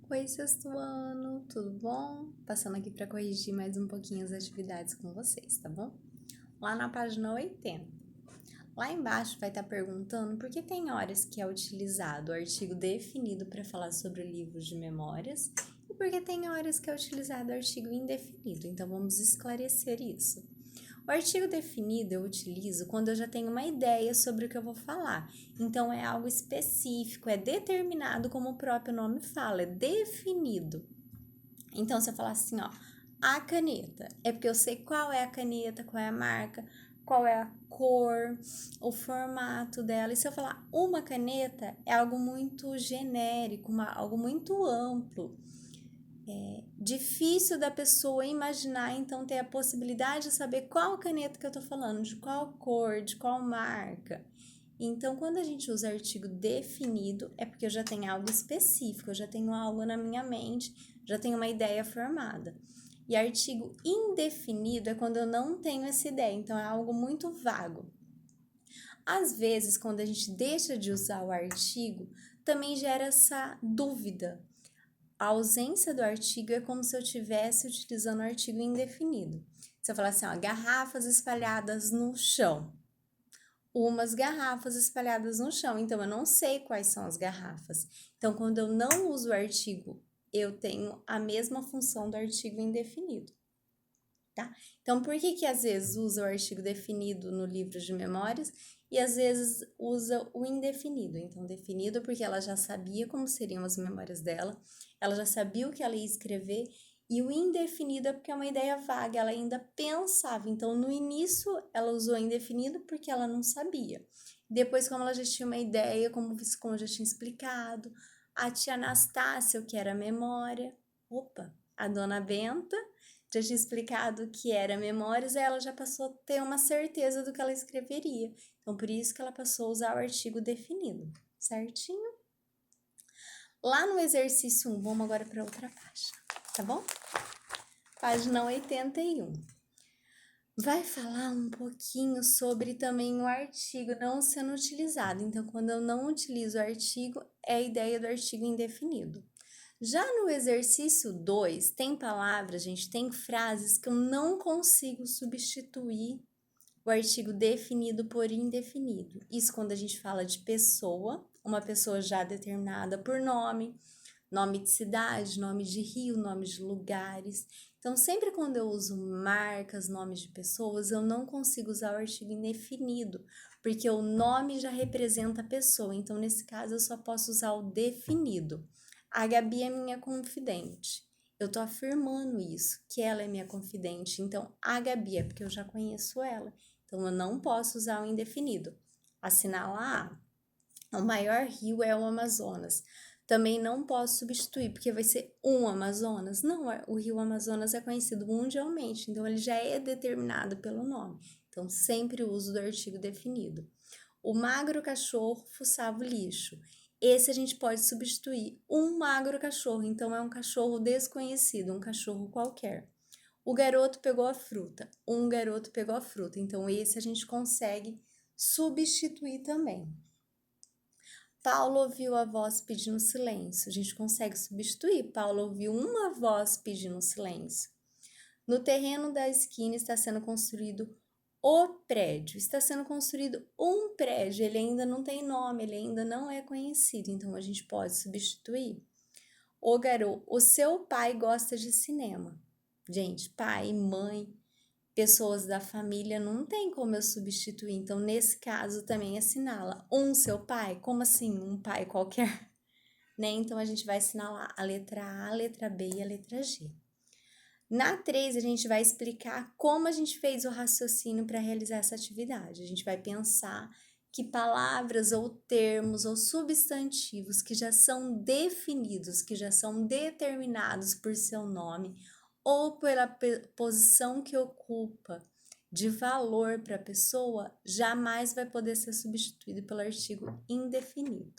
Oi, sexto ano, tudo bom? Passando aqui para corrigir mais um pouquinho as atividades com vocês, tá bom? Lá na página 80. Lá embaixo vai estar perguntando por que tem horas que é utilizado o artigo definido para falar sobre livros de memórias e por que tem horas que é utilizado o artigo indefinido. Então vamos esclarecer isso. O artigo definido eu utilizo quando eu já tenho uma ideia sobre o que eu vou falar. Então, é algo específico, é determinado, como o próprio nome fala, é definido. Então, se eu falar assim, ó, a caneta, é porque eu sei qual é a caneta, qual é a marca, qual é a cor, o formato dela. E se eu falar uma caneta, é algo muito genérico, algo muito amplo. Difícil da pessoa imaginar, então ter a possibilidade de saber qual caneta que eu tô falando, de qual cor, de qual marca. Então, quando a gente usa artigo definido, é porque eu já tenho algo específico, eu já tenho algo na minha mente, já tenho uma ideia formada. E artigo indefinido é quando eu não tenho essa ideia, então é algo muito vago. Às vezes, quando a gente deixa de usar o artigo, também gera essa dúvida. A ausência do artigo é como se eu estivesse utilizando o artigo indefinido. Se eu falar assim, ó, garrafas espalhadas no chão. Umas garrafas espalhadas no chão, então eu não sei quais são as garrafas. Então, quando eu não uso o artigo, eu tenho a mesma função do artigo indefinido, tá? Então, por que às vezes usa o artigo definido no livro de memórias e às vezes usa o indefinido? Então, definido porque ela já sabia como seriam as memórias dela, ela já sabia o que ela ia escrever, e o indefinido é porque é uma ideia vaga, ela ainda pensava. Então, no início, ela usou indefinido porque ela não sabia. Depois, como ela já tinha uma ideia, como eu já tinha explicado, a tia Anastácia, o que era memória, a dona Benta já tinha explicado o que era memórias, aí ela já passou a ter uma certeza do que ela escreveria. Então, por isso que ela passou a usar o artigo definido, certinho? Lá no exercício 1, vamos agora para outra página, tá bom? Página 81. Vai falar um pouquinho sobre também o artigo não sendo utilizado. Então, quando eu não utilizo o artigo, é a ideia do artigo indefinido. Já no exercício 2, tem palavras, gente, tem frases que eu não consigo substituir o artigo definido por indefinido. Isso quando a gente fala de pessoa, uma pessoa já determinada por nome, nome de cidade, nome de rio, nome de lugares. Então, sempre quando eu uso marcas, nomes de pessoas, eu não consigo usar o artigo indefinido, porque o nome já representa a pessoa. Então, nesse caso, eu só posso usar o definido. A Gabi é minha confidente. Eu tô afirmando isso, que ela é minha confidente. Então, a Gabi é porque eu já conheço ela. Então, eu não posso usar o indefinido. Assinalar, o maior rio é o Amazonas. Também não posso substituir, porque vai ser um Amazonas. Não, o rio Amazonas é conhecido mundialmente, então ele já é determinado pelo nome. Então, sempre uso do artigo definido. O magro cachorro fuçava o lixo. Esse a gente pode substituir. Um magro cachorro, então é um cachorro desconhecido, um cachorro qualquer. O garoto pegou a fruta. Um garoto pegou a fruta. Então, esse a gente consegue substituir também. Paulo ouviu a voz pedindo silêncio. A gente consegue substituir. Paulo ouviu uma voz pedindo silêncio. No terreno da esquina está sendo construído o prédio. Está sendo construído um prédio. Ele ainda não tem nome, ele ainda não é conhecido. Então, a gente pode substituir. O garoto, o seu pai gosta de cinema. Gente, pai, mãe, pessoas da família, não tem como eu substituir. Então, nesse caso, também assinala seu pai. Como assim, um pai qualquer? Né? Então, a gente vai assinalar a letra A, a letra B e a letra G. Na 3, a gente vai explicar como a gente fez o raciocínio para realizar essa atividade. A gente vai pensar que palavras ou termos ou substantivos que já são definidos, que já são determinados por seu nome ou pela posição que ocupa de valor para a pessoa, jamais vai poder ser substituído pelo artigo indefinido.